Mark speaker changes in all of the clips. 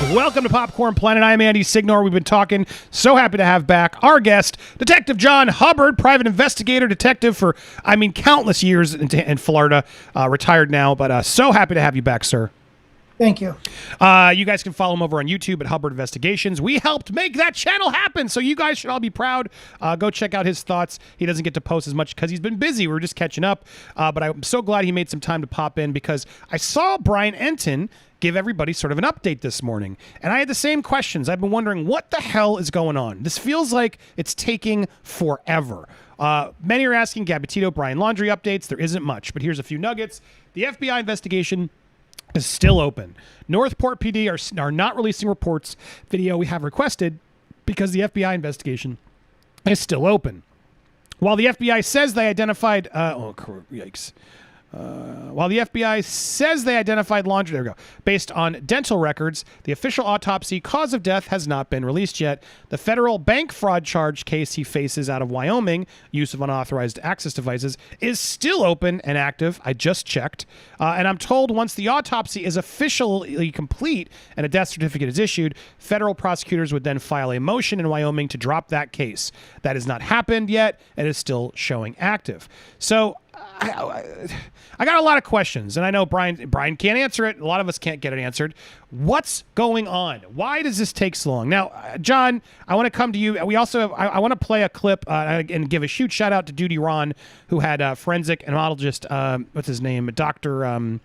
Speaker 1: Welcome to Popcorn Planet. I'm Andy Signore. We've been talking. So happy to have back our guest, Detective John Hubbard, private investigator, detective for, countless years in Florida. Retired now, but so happy to have you back, sir.
Speaker 2: Thank you.
Speaker 1: You guys can follow him over on YouTube at Hubbard Investigations. We helped make that channel happen, so you guys should all be proud. Go check out his thoughts. He doesn't get to post as much because he's been busy. We're just catching up. But I'm so glad he made some time to pop in because I saw Brian Entin give everybody sort of an update this morning. And I had the same questions. I've been wondering what the hell is going on. This feels like it's taking forever. Many are asking Gabitito, Brian Laundrie updates. There isn't much, but here's a few nuggets. The FBI investigation is still open. Northport PD are not releasing reports video we have requested because the FBI investigation is still open. While the FBI says they identified while the FBI says they identified Laundrie, there we go, based on dental records, the official autopsy cause of death has not been released yet. The federal bank fraud charge case he faces out of Wyoming, use of unauthorized access devices, is still open and active. I just checked. And I'm told once the autopsy is officially complete and a death certificate is issued, federal prosecutors would then file a motion in Wyoming to drop that case. That has not happened yet and is still showing active. So I got a lot of questions, and I know Brian can't answer it. A lot of us can't get it answered. What's going on? Why does this take so long? Now, John, I want to come to you. We also have, I want to play a clip and give a huge shout out to Duty Ron, who had a forensic entomologist, what's his name, Dr. Ian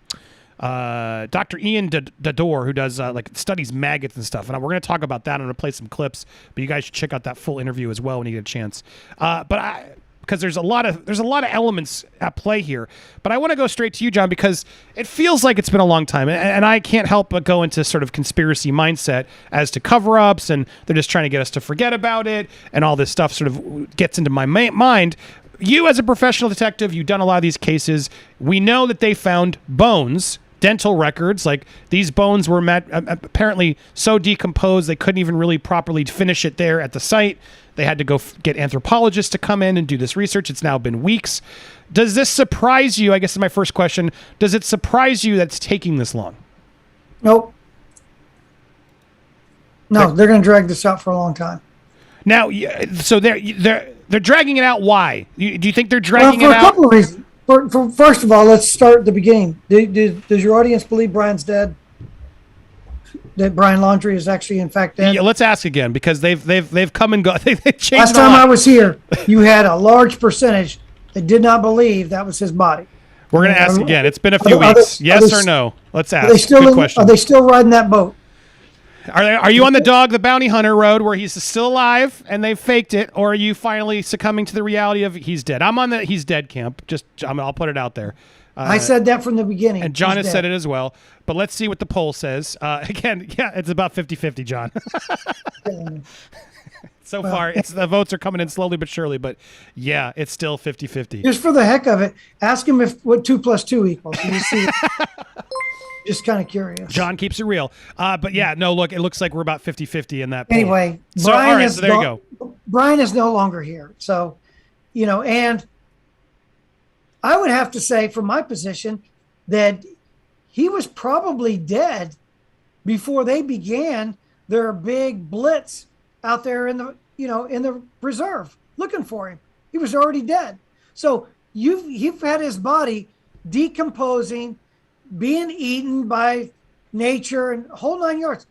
Speaker 1: Dador, who does studies maggots and stuff. And we're going to talk about that. I'm going to play some clips, but you guys should check out that full interview as well when you get a chance. Because there's a lot of elements at play here. But I want to go straight to you, John, because it feels like it's been a long time. And I can't help but go into sort of conspiracy mindset as to cover-ups, and they're just trying to get us to forget about it, and all this stuff sort of gets into my mind. You, as a professional detective, you've done a lot of these cases. We know that they found bones, dental records, like these bones were apparently so decomposed they couldn't even really properly finish it there at the site. They had to go get anthropologists to come in and do this research. It's now been weeks. Does this surprise you? I guess is my first question. Does it surprise you that it's taking this long?
Speaker 2: Nope. No, they're going to drag this out for a long time.
Speaker 1: Now, so they're dragging it out. Why? Do you think they're dragging it out?
Speaker 2: For a couple of reasons. First of all, let's start at the beginning. Does your audience believe Brian's dead? That Brian Laundrie is actually in fact dead?
Speaker 1: Yeah, let's ask again because they've come and gone. They've changed.
Speaker 2: Last time I was here, you had a large percentage that did not believe that was his body.
Speaker 1: We're going to ask again. It's been a few weeks. Yes or no? Let's ask.
Speaker 2: Good question. Are they still riding that boat?
Speaker 1: Are you on the Dog the Bounty Hunter road where he's still alive and they faked it, or are you finally succumbing to the reality of he's dead? I'm on the he's dead camp. I'll put it out there.
Speaker 2: I said that from the beginning.
Speaker 1: And John has said it as well. But let's see what the poll says. Again, yeah, it's about 50-50, John. So far, the votes are coming in slowly but surely. But yeah, it's still 50-50.
Speaker 2: Just for the heck of it, ask him what 2 + 2 equals. And you see, just kind of curious.
Speaker 1: John keeps it real. But yeah, no, look, it looks like we're about 50-50 in that poll.
Speaker 2: Anyway,
Speaker 1: so there you go.
Speaker 2: Brian is no longer here. So, and I would have to say from my position that he was probably dead before they began their big blitz out there in the reserve looking for him. He was already dead. So you've had his body decomposing, being eaten by nature and whole 9 yards.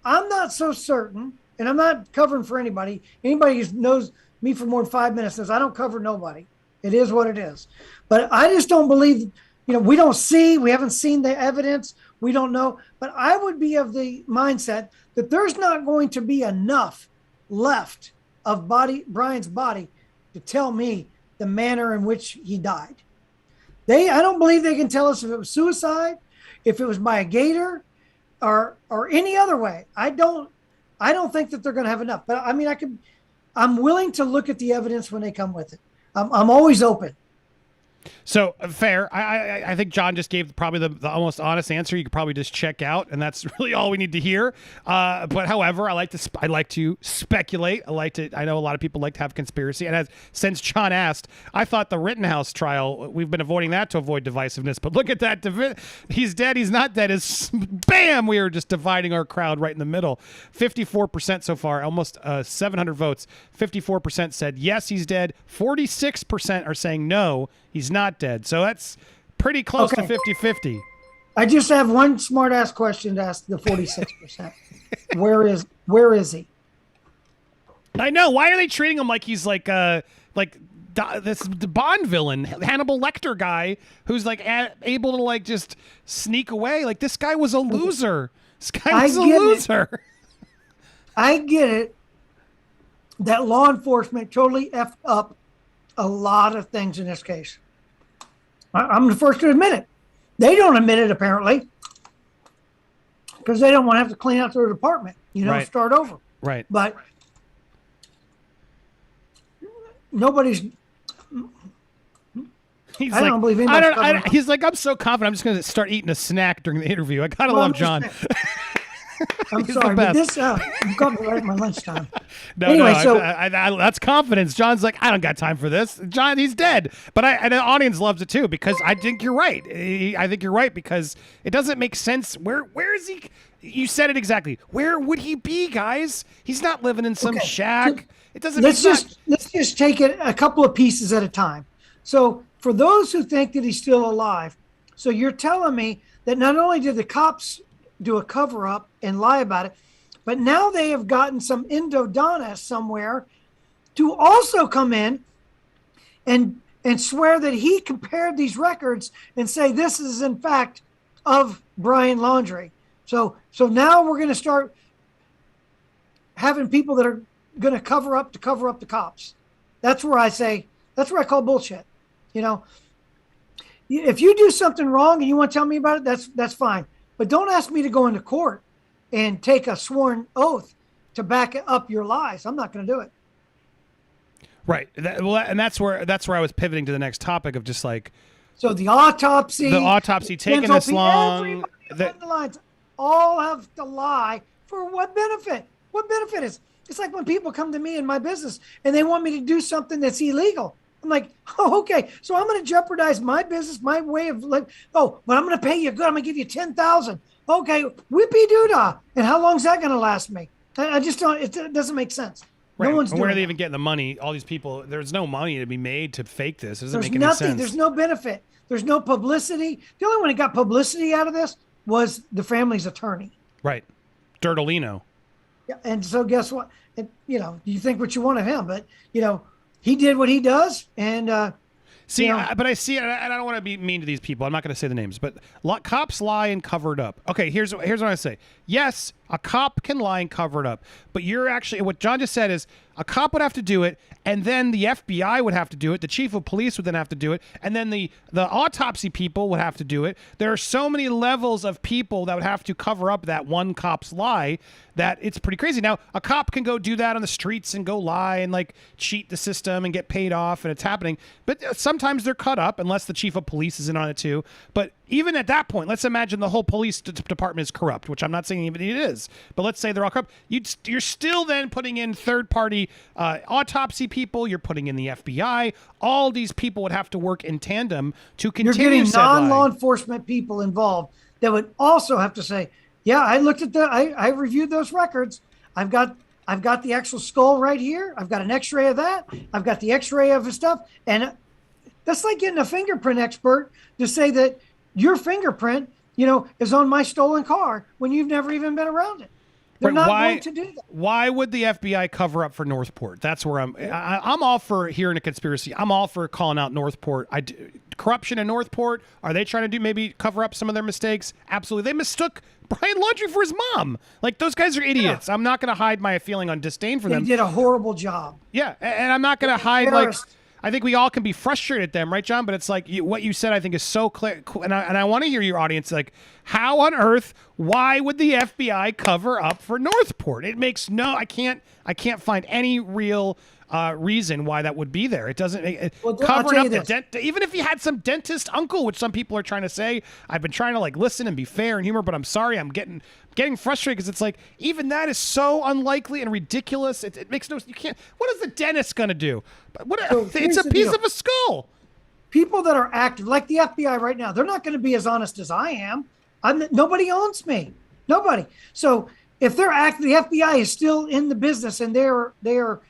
Speaker 2: I'm not so certain, and I'm not covering for anybody. Anybody who knows me for more than 5 minutes says I don't cover nobody. It is what it is. But I just don't believe, we haven't seen the evidence. We don't know. But I would be of the mindset that there's not going to be enough left of Brian's body to tell me the manner in which he died. I don't believe they can tell us if it was suicide, if it was by a gator, or any other way. I don't think that they're going to have enough. But I'm willing to look at the evidence when they come with it. I'm always open.
Speaker 1: So fair. I think John just gave probably the almost honest answer. You could probably just check out, and that's really all we need to hear. But however, I like to speculate. I know a lot of people like to have conspiracy. And since John asked, I thought the Rittenhouse trial, we've been avoiding that to avoid divisiveness. But look at that. He's dead. He's not dead. Is bam. We are just dividing our crowd right in the middle. 54% so far, almost 700 votes. 54% said yes, he's dead. 46% are saying no, he's not dead. So that's pretty close to 50-50.
Speaker 2: I just have one smart ass question to ask the 46%. Where is he?
Speaker 1: I know. Why are they treating him like he's like this Bond villain, Hannibal Lecter guy, who's like able to like just sneak away? Like, this guy was a loser. This guy was a loser.
Speaker 2: I get it. That law enforcement totally effed up a lot of things in this case. I'm the first to admit it. They don't admit it, apparently, because they don't want to have to clean out their department,
Speaker 1: Right.
Speaker 2: Start over.
Speaker 1: Right.
Speaker 2: But nobody's...
Speaker 1: He's
Speaker 2: I
Speaker 1: like,
Speaker 2: don't believe anybody's
Speaker 1: he's like, I'm so confident. I'm just going to start eating a snack during the interview. I gotta love John.
Speaker 2: I'm
Speaker 1: He's
Speaker 2: sorry,
Speaker 1: the
Speaker 2: but
Speaker 1: best.
Speaker 2: you got me right at my lunchtime.
Speaker 1: No,
Speaker 2: So
Speaker 1: that's confidence. John's like, I don't got time for this. John, he's dead. But and the audience loves it too, because I think you're right. I think you're right, because it doesn't make sense. Where is he? You said it exactly. Where would he be, guys? He's not living in some shack. It doesn't.
Speaker 2: let's just take it a couple of pieces at a time. So for those who think that he's still alive, so you're telling me that not only did the cops do a cover up and lie about it, but now they have gotten some endodontist somewhere to also come in and swear that he compared these records and say this is in fact of Brian Laundrie. So now we're going to start having people that are going to cover up the cops. That's where I call bullshit. If you do something wrong and you want to tell me about it, that's fine. But don't ask me to go into court and take a sworn oath to back up your lies. I'm not going to do it.
Speaker 1: Right. And that's where I was pivoting to the next topic of just like.
Speaker 2: So the autopsy
Speaker 1: taking this long.
Speaker 2: The lines all have to lie for what benefit? What benefit is? It's like when people come to me in my business and they want me to do something that's illegal. I'm like, oh, okay. So I'm going to jeopardize my business, my way of life. Oh, but I'm going to pay you good. I'm going to give you $10,000. Okay, whippy doo-dah. And how long is that going to last me? I just don't. It doesn't make sense.
Speaker 1: Right.
Speaker 2: No one's
Speaker 1: and
Speaker 2: doing
Speaker 1: where are they
Speaker 2: it.
Speaker 1: even getting the money? All these people. There's no money to be made to fake this. It doesn't make any sense.
Speaker 2: There's no benefit. There's no publicity. The only one that got publicity out of this was the family's attorney.
Speaker 1: Right, Dirtolino.
Speaker 2: Yeah, and so guess what? You think what you want of him, but he did what he does, and
Speaker 1: see, but I see, and I don't want to be mean to these people. I'm not going to say the names, but cops lie and cover it up. Okay, here's what I say. Yes, a cop can lie and cover it up, but what John just said is a cop would have to do it, and then the FBI would have to do it. The chief of police would then have to do it, and then the autopsy people would have to do it. There are so many levels of people that would have to cover up that one cop's lie that it's pretty crazy. Now, a cop can go do that on the streets and go lie and like cheat the system and get paid off, and it's happening. But sometimes they're cut up unless the chief of police is in on it too. But even at that point, let's imagine the whole police department is corrupt, which I'm not saying even it is. But let's say they're all corrupt. You're still then putting in third-party autopsy people. You're putting in the FBI. All these people would have to work in tandem to continue.
Speaker 2: You're getting non-law enforcement people involved that would also have to say, yeah, I looked at I reviewed those records. I've got the actual skull right here. I've got an X-ray of that. I've got the X-ray of his stuff. And that's like getting a fingerprint expert to say that your fingerprint, is on my stolen car when you've never even been around it. They're not going to do that.
Speaker 1: Why would the FBI cover up for Northport? That's where I'm all for hearing a conspiracy. I'm all for calling out Northport. Corruption in Northport. Are they trying to maybe cover up some of their mistakes? Absolutely. They mistook Brian Laundrie for his mom. Like, those guys are idiots. Yeah. I'm not going to hide my feeling on disdain for them.
Speaker 2: They did a horrible job.
Speaker 1: Yeah, and I'm not going to hide I think we all can be frustrated at them, right, John? But it's like what you said, I think, is so clear. And I want to hear your audience, like, how on earth, why would the FBI cover up for Northport? It makes I can't find any real reason why that would be there. It doesn't
Speaker 2: Well, I'll
Speaker 1: cover
Speaker 2: tell
Speaker 1: up
Speaker 2: you
Speaker 1: the
Speaker 2: this.
Speaker 1: even if he had some dentist uncle, which some people are trying to say. I've been trying to like listen and be fair and humor, but I'm sorry, I'm getting frustrated because it's like even that is so unlikely and ridiculous. It makes no. You can't. What is the dentist gonna do? What?
Speaker 2: So
Speaker 1: It's
Speaker 2: here's
Speaker 1: a
Speaker 2: the
Speaker 1: piece
Speaker 2: deal.
Speaker 1: of a skull.
Speaker 2: People that are active, like the FBI right now, they're not going to be as honest as I am. Nobody owns me. Nobody. So if they're active, the FBI is still in the business, and they're the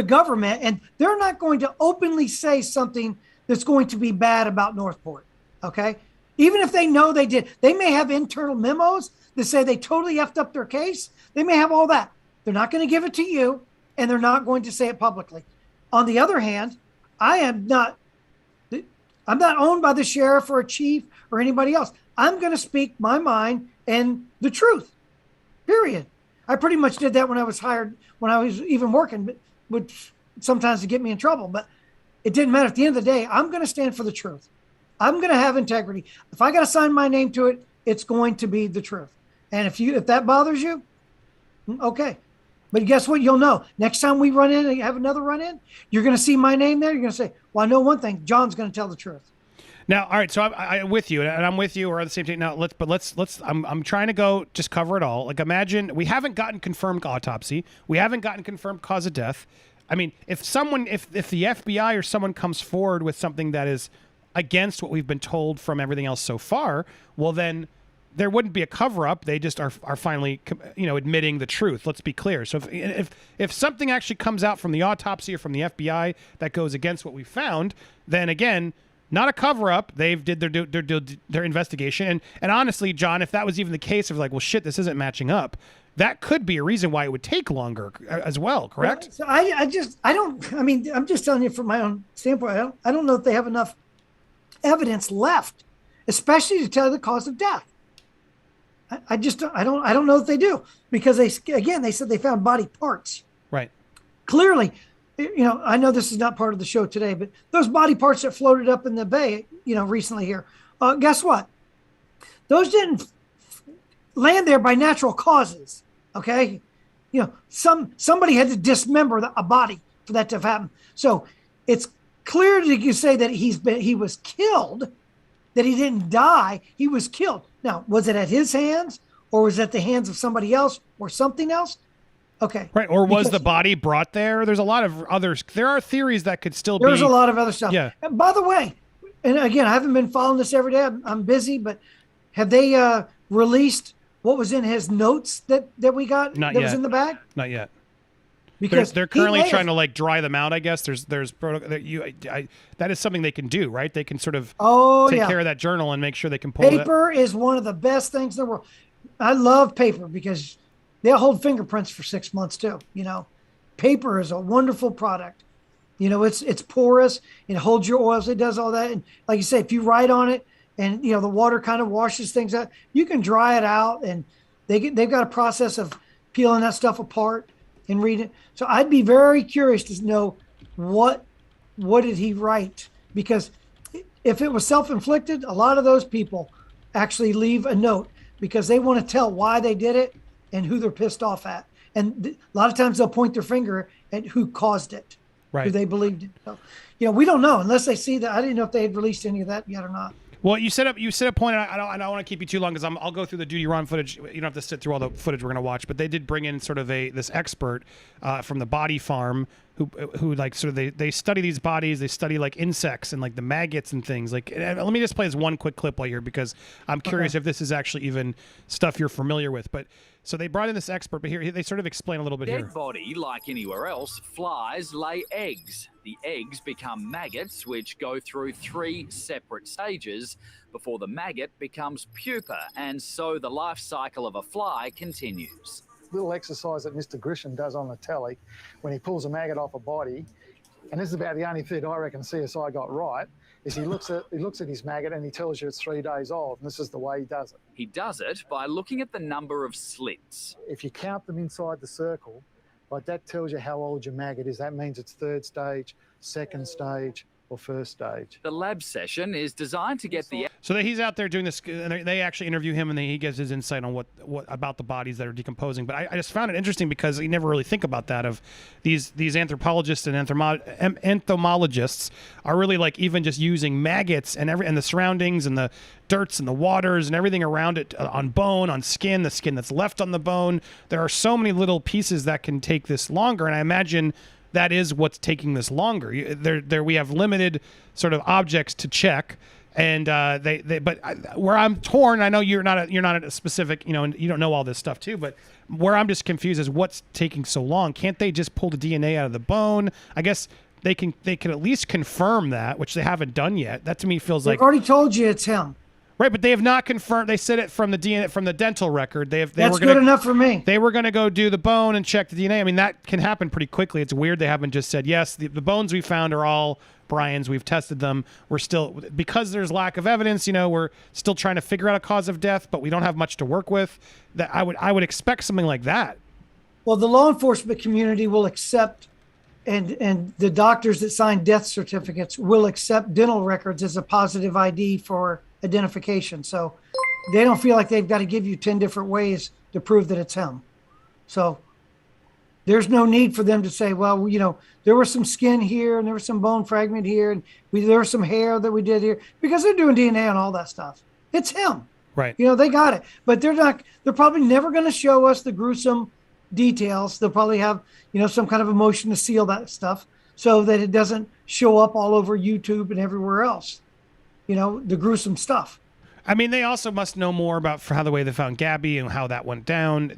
Speaker 2: government, and they're not going to openly say something that's going to be bad about Northport. Okay. Even if they know they did, they may have internal memos that say they totally effed up their case. They may have all that. They're not going to give it to you, and they're not going to say it publicly. On the other hand, I'm not owned by the sheriff or a chief or anybody else. I'm going to speak my mind and the truth, period. I pretty much did that when I was hired, when I was even working, which sometimes to get me in trouble, but it didn't matter. At the end of the day, I'm going to stand for the truth. I'm going to have integrity. If I got to sign my name to it, it's going to be the truth. And if that bothers you, okay. But guess what? You'll know. Next time we run in and have another run in, you're going to see my name there. You're going to say, well, I know one thing. John's going to tell the truth.
Speaker 1: Now, all right. So I'm with you, and I'm with you. We're on the same team now. Let's. I'm trying to go just cover it all. Like imagine we haven't gotten confirmed autopsy. We haven't gotten confirmed cause of death. I mean, if the FBI or someone comes forward with something that is against what we've been told from everything else so far, well then there wouldn't be a cover-up. They just are finally, admitting the truth. Let's be clear. So if something actually comes out from the autopsy or from the FBI that goes against what we found, then again, not a cover-up. They've did their investigation. And honestly, John, if that was even the case of like, well, shit, this isn't matching up, that could be a reason why it would take longer as well. Correct?
Speaker 2: So I'm just telling you from my own standpoint. I don't know if they have enough evidence left, especially to tell the cause of death. I don't know if they do, because they said they found body parts.
Speaker 1: Right.
Speaker 2: Clearly, I know this is not part of the show today, but those body parts that floated up in the bay, recently here, guess what? Those didn't land there by natural causes. Okay. Somebody had to dismember a body for that to have happened. So it's clear that you say that he was killed, that he didn't die. He was killed. Now, was it at his hands, or was it at the hands of somebody else or something else? Okay.
Speaker 1: Right. Or was the body brought there? There's a lot of others. There are theories that could still be.
Speaker 2: There's a lot of other stuff.
Speaker 1: Yeah.
Speaker 2: And by the way, and again, I haven't been following this every day. I'm busy, but have they released what was in his notes that we got?
Speaker 1: Not
Speaker 2: that
Speaker 1: yet.
Speaker 2: was in the bag?
Speaker 1: Not yet.
Speaker 2: Because
Speaker 1: they're currently trying to like dry them out. I guess there's that is something they can do, right? They can sort of take care of that journal and make sure they can pull
Speaker 2: paper is one of the best things in the world. I love paper because they'll hold fingerprints for 6 months too. Paper is a wonderful product. It's porous. It holds your oils. It does all that. And like you say, if you write on it and the water kind of washes things out, you can dry it out, and they've got a process of peeling that stuff apart and read it. So I'd be very curious to know what did he write, because if it was self-inflicted, a lot of those people actually leave a note because they want to tell why they did it and who they're pissed off at. And a lot of times they'll point their finger at who caused it,
Speaker 1: right,
Speaker 2: who they believed it. So, we don't know unless they see that. I didn't know if they had released any of that yet or not.
Speaker 1: Well, you set a point. I don't want to keep you too long because I'll go through the duty run footage. You don't have to sit through all the footage we're going to watch, but they did bring in sort of this expert from the body farm who like sort of they study these bodies. They study like insects and like the maggots and things. Like, let me just play this one quick clip while here because I'm curious if this is actually even stuff you're familiar with. But so they brought in this expert, but here they sort of explain a little bit here.
Speaker 3: Dead body, like anywhere else, flies lay eggs. The eggs become maggots, which go through 3 separate stages before the maggot becomes pupa, and so the life cycle of a fly continues.
Speaker 4: Little exercise that Mr. Grisham does on the telly when he pulls a maggot off a body, and this is about the only thing I reckon CSI got right, is he looks at his maggot and he tells you it's 3 days old, and this is the way he does it.
Speaker 3: He does it by looking at the number of slits.
Speaker 4: If you count them inside the circle, like that tells you how old your maggot is. That means it's 3rd stage, 2nd stage, or first stage.
Speaker 3: The lab session is designed to get the
Speaker 1: So he's out there doing this, and they actually interview him, and he gives his insight on what about the bodies that are decomposing. But I just found it interesting because you never really think about that. Of these anthropologists and entomologists are really like even just using maggots and the surroundings and the dirts and the waters and everything around it on bone, on skin, the skin that's left on the bone. There are so many little pieces that can take this longer, and I imagine that is what's taking this longer. We have limited sort of objects to check, and where I'm torn, I know you're not a specific, and you don't know all this stuff too, but where I'm just confused is what's taking so long. Can't they just pull the DNA out of the bone? I guess they can at least confirm that, which they haven't done yet. That to me feels like
Speaker 2: I've already told you it's him.
Speaker 1: Right, but they have not confirmed. They said it from the DNA, from the dental record.
Speaker 2: That's good enough for me.
Speaker 1: They were going to go do the bone and check the DNA. I mean, that can happen pretty quickly. It's weird they haven't just said, yes, the bones we found are all Brian's. We've tested them. We're still, because there's lack of evidence, we're still trying to figure out a cause of death, but we don't have much to work with. That I would expect something like that.
Speaker 2: Well, the law enforcement community will accept, and the doctors that sign death certificates will accept dental records as a positive ID for identification. So they don't feel like they've got to give you 10 different ways to prove that it's him. So there's no need for them to say, well, there was some skin here and there was some bone fragment here and there was some hair that we did here, because they're doing DNA and all that stuff. It's him.
Speaker 1: Right.
Speaker 2: They got it, but they're probably never going to show us the gruesome details. They'll probably have, some kind of emotion to seal that stuff so that it doesn't show up all over YouTube and everywhere else. The gruesome stuff.
Speaker 1: I mean, they also must know more about how the way they found Gabby and how that went down.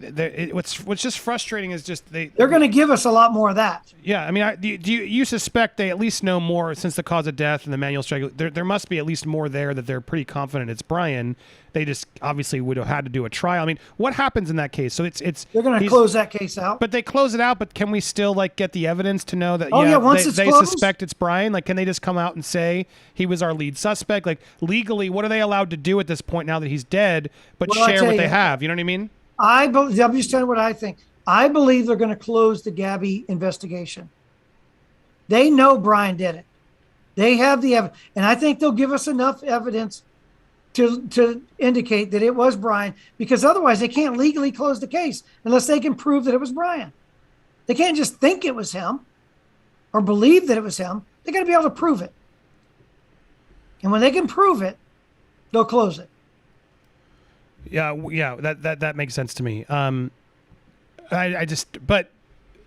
Speaker 1: What's just frustrating is just they're
Speaker 2: going to give us a lot more of that.
Speaker 1: Yeah, I mean, do you suspect they at least know more since the cause of death and the manual strike? There must be at least more there that they're pretty confident it's Brian. They just obviously would have had to do a trial. I mean, what happens in that case? So
Speaker 2: they're going to close that case out.
Speaker 1: But they close it out. But can we still get the evidence to know that?
Speaker 2: Once
Speaker 1: they
Speaker 2: closed?
Speaker 1: Suspect it's Brian. Can they just come out and say he was our lead suspect? Legally, what are they allowed to do at this point now that he's dead? But share what they have. You know what I mean?
Speaker 2: I'm just telling you what I think. I believe they're going to close the Gabby investigation. They know Brian did it. They have the evidence, and I think they'll give us enough evidence to indicate that it was Brian, because otherwise they can't legally close the case unless they can prove that it was Brian. They can't just think it was him or believe that it was him. They got to be able to prove it. And when they can prove it, they'll close it.
Speaker 1: Yeah, that makes sense to me. But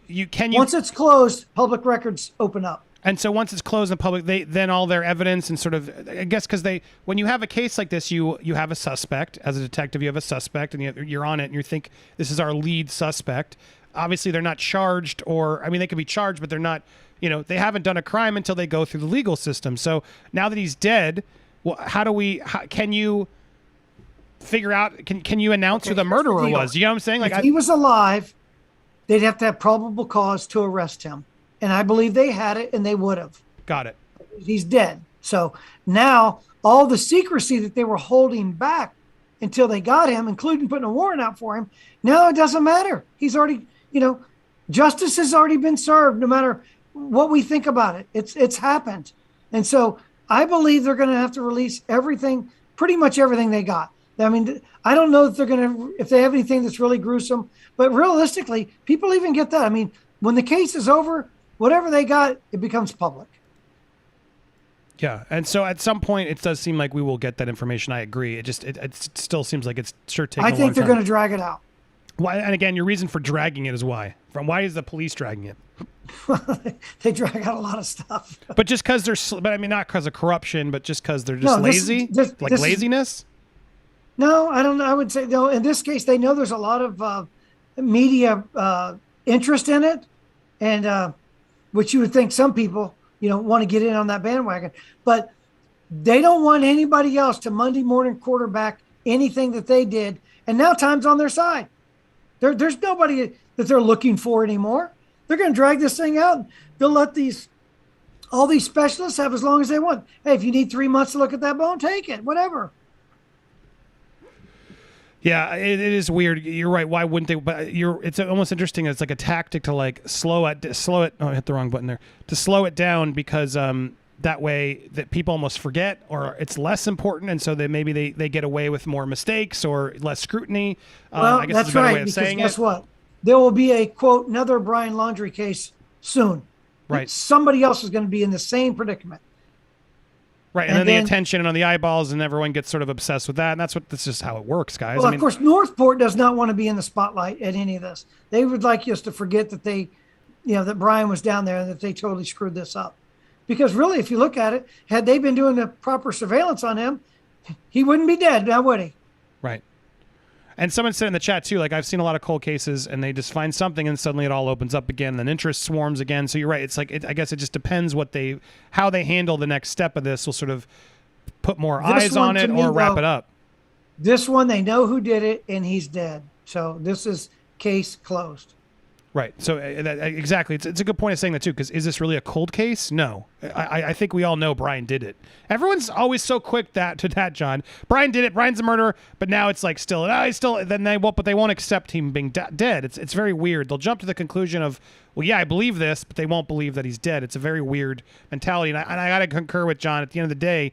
Speaker 2: once it's closed, public records open up.
Speaker 1: And so once it's closed in public, then all their evidence and sort of, I guess, because when you have a case like this, you have a suspect. As a detective, you have a suspect, and you're on it, and you think this is our lead suspect. Obviously, they're not charged, they could be charged, but they're not. They haven't done a crime until they go through the legal system. So now that he's dead, well, can you figure out? Can you announce who the murderer was? You know what I'm saying?
Speaker 2: If he was alive, they'd have to have probable cause to arrest him. And I believe they had it, and they would have.
Speaker 1: Got it.
Speaker 2: He's dead. So now all the secrecy that they were holding back until they got him, including putting a warrant out for him, now it doesn't matter. He's already, justice has already been served, no matter what we think about it. It's happened. And so I believe they're going to have to release everything, pretty much everything they got. I mean, I don't know if they have anything that's really gruesome, but realistically, people even get that. I mean, when the case is over, whatever they got, it becomes public.
Speaker 1: Yeah, and so at some point, it does seem like we will get that information. I agree. It still seems like it's sure taking.
Speaker 2: I think they're going to drag it out.
Speaker 1: Why? And again, your reason for dragging it is why? Why is the police dragging it?
Speaker 2: They drag out a lot of stuff.
Speaker 1: But just because not because of corruption, but just because they're just lazy, laziness.
Speaker 2: No, I don't know. I would say no. In this case, they know there's a lot of media interest in it, and which you would think some people, want to get in on that bandwagon. But they don't want anybody else to Monday morning quarterback anything that they did. And now time's on their side. There's nobody that they're looking for anymore. They're going to drag this thing out. They'll let all these specialists have as long as they want. Hey, if you need 3 months to look at that bone, take it, whatever.
Speaker 1: Yeah, it is weird. You're right. Why wouldn't they? But it's almost interesting. It's like a tactic to slow it. Oh, I hit the wrong button there. To slow it down because that way that people almost forget, or it's less important, and so maybe they get away with more mistakes or less scrutiny.
Speaker 2: Well,
Speaker 1: I guess
Speaker 2: that's
Speaker 1: is a better
Speaker 2: right.
Speaker 1: way of
Speaker 2: Because
Speaker 1: saying
Speaker 2: guess
Speaker 1: it.
Speaker 2: what? There will be a quote another Brian Laundrie case soon.
Speaker 1: Right.
Speaker 2: Somebody else is going to be in the same predicament.
Speaker 1: Right, and then the attention on the eyeballs, and everyone gets sort of obsessed with that, and that's just how it works, guys.
Speaker 2: Well, of course, Northport does not want to be in the spotlight at any of this. They would like us to forget that that Brian was down there and that they totally screwed this up. Because really, if you look at it, had they been doing the proper surveillance on him, he wouldn't be dead now, would he?
Speaker 1: Right. And someone said in the chat too, like, I've seen a lot of cold cases and they just find something and suddenly it all opens up again and then interest swarms again. So you're right. It's like, I guess it just depends how they handle the next step of this will sort of put more eyes on it or wrap it up.
Speaker 2: This one, they know who did it and he's dead. So this is case closed.
Speaker 1: Right. So exactly. It's a good point of saying that too, because is this really a cold case? No. I think we all know Brian did it. Everyone's always so quick to that, John. Brian did it. Brian's a murderer, but now it's like but they won't accept him being dead. It's very weird. They'll jump to the conclusion of, well, yeah, I believe this, but they won't believe that he's dead. It's a very weird mentality, and I got to concur with John. At the end of the day,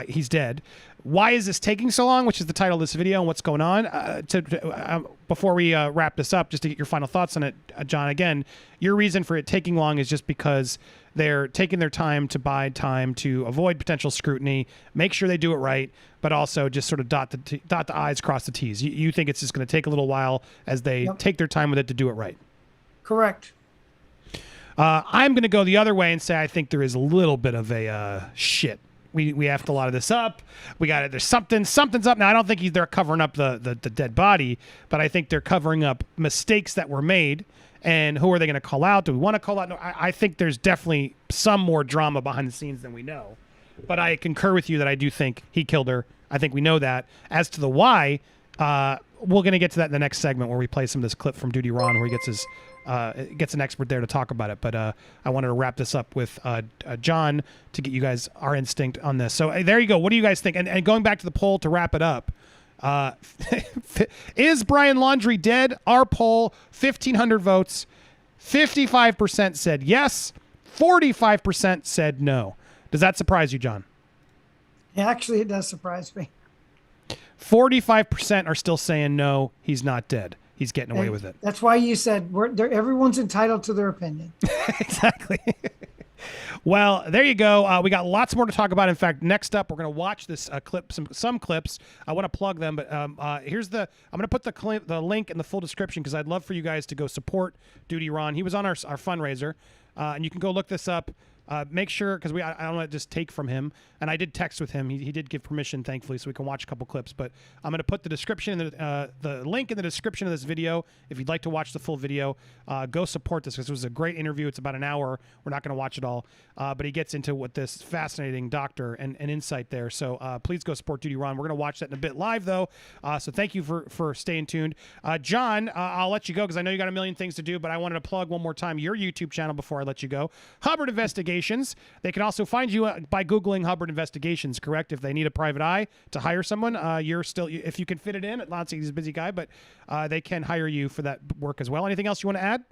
Speaker 1: he's dead. Why is this taking so long, which is the title of this video, and what's going on? Before we wrap this up, just to get your final thoughts on it, John, again, your reason for it taking long is just because they're taking their time to buy time to avoid potential scrutiny, make sure they do it right, but also just sort of dot the I's, cross the T's. You think it's just going to take a little while as they take their time with it to do it right.
Speaker 2: Correct.
Speaker 1: I'm going to go the other way and say I think there is a little bit of a shit. We effed a lot of this up. We got it. There's something's up. Now, I don't think they're covering up the dead body, but I think they're covering up mistakes that were made. And who are they going to call out? Do we want to call out? No, I think there's definitely some more drama behind the scenes than we know. But I concur with you that I do think he killed her. I think we know that. As to the why, we're going to get to that in the next segment where we play some of this clip from Duty Ron where he gets an expert there to talk about it. But I wanted to wrap this up with John to get you guys our instinct on this. So there you go. What do you guys think? And going back to the poll to wrap it up, is Brian Laundrie dead? Our poll, 1,500 votes, 55% said yes, 45% said no. Does that surprise you, John?
Speaker 2: Yeah, actually, it does surprise me.
Speaker 1: 45% are still saying no, he's not dead. He's getting away with it.
Speaker 2: That's why you said everyone's entitled to their opinion.
Speaker 1: Exactly. Well, there you go. We got lots more to talk about. In fact, next up, we're going to watch this clip, some clips. I want to plug them, but I'm going to put the link in the full description because I'd love for you guys to go support Duty Ron. He was on our fundraiser, and you can go look this up. Make sure, because I don't want to just take from him, and I did text with him. He did give permission, thankfully, so we can watch a couple clips. But I'm going to put the description, the link in the description of this video. If you'd like to watch the full video, go support this because it was a great interview. It's about an hour. We're not going to watch it all, but he gets into what this fascinating doctor and insight there. So please go support Duty Ron. We're going to watch that in a bit live though. So thank you for staying tuned, John. I'll let you go because I know you got a million things to do, but I wanted to plug one more time your YouTube channel before I let you go. Hubbard Investigations. They can also find you by Googling Hubbard Investigations, correct? If they need a private eye to hire someone, if you can fit it in, he's a busy guy, but they can hire you for that work as well. Anything else you want to add?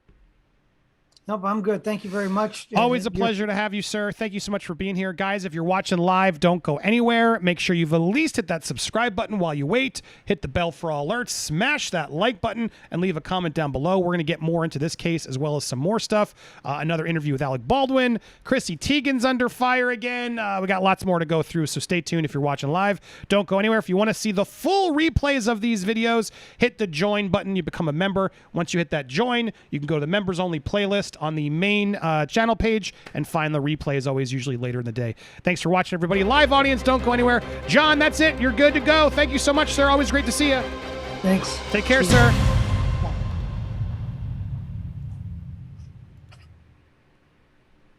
Speaker 2: Nope, I'm good. Thank you very much.
Speaker 1: Always a pleasure to have you, sir. Thank you so much for being here. Guys, if you're watching live, don't go anywhere. Make sure you've at least hit that subscribe button while you wait. Hit the bell for all alerts. Smash that like button and leave a comment down below. We're going to get more into this case as well as some more stuff. Another interview with Alec Baldwin. Chrissy Teigen's under fire again. We got lots more to go through, so stay tuned if you're watching live. Don't go anywhere. If you want to see the full replays of these videos, hit the join button. You become a member. Once you hit that join, you can go to the members only playlist on the main channel page and find the replays, always usually later in the day. Thanks for watching, everybody. Live audience, don't go anywhere. John, that's it. You're good to go. Thank you so much, sir. Always great to see you.
Speaker 2: Thanks.
Speaker 1: Take care, sir.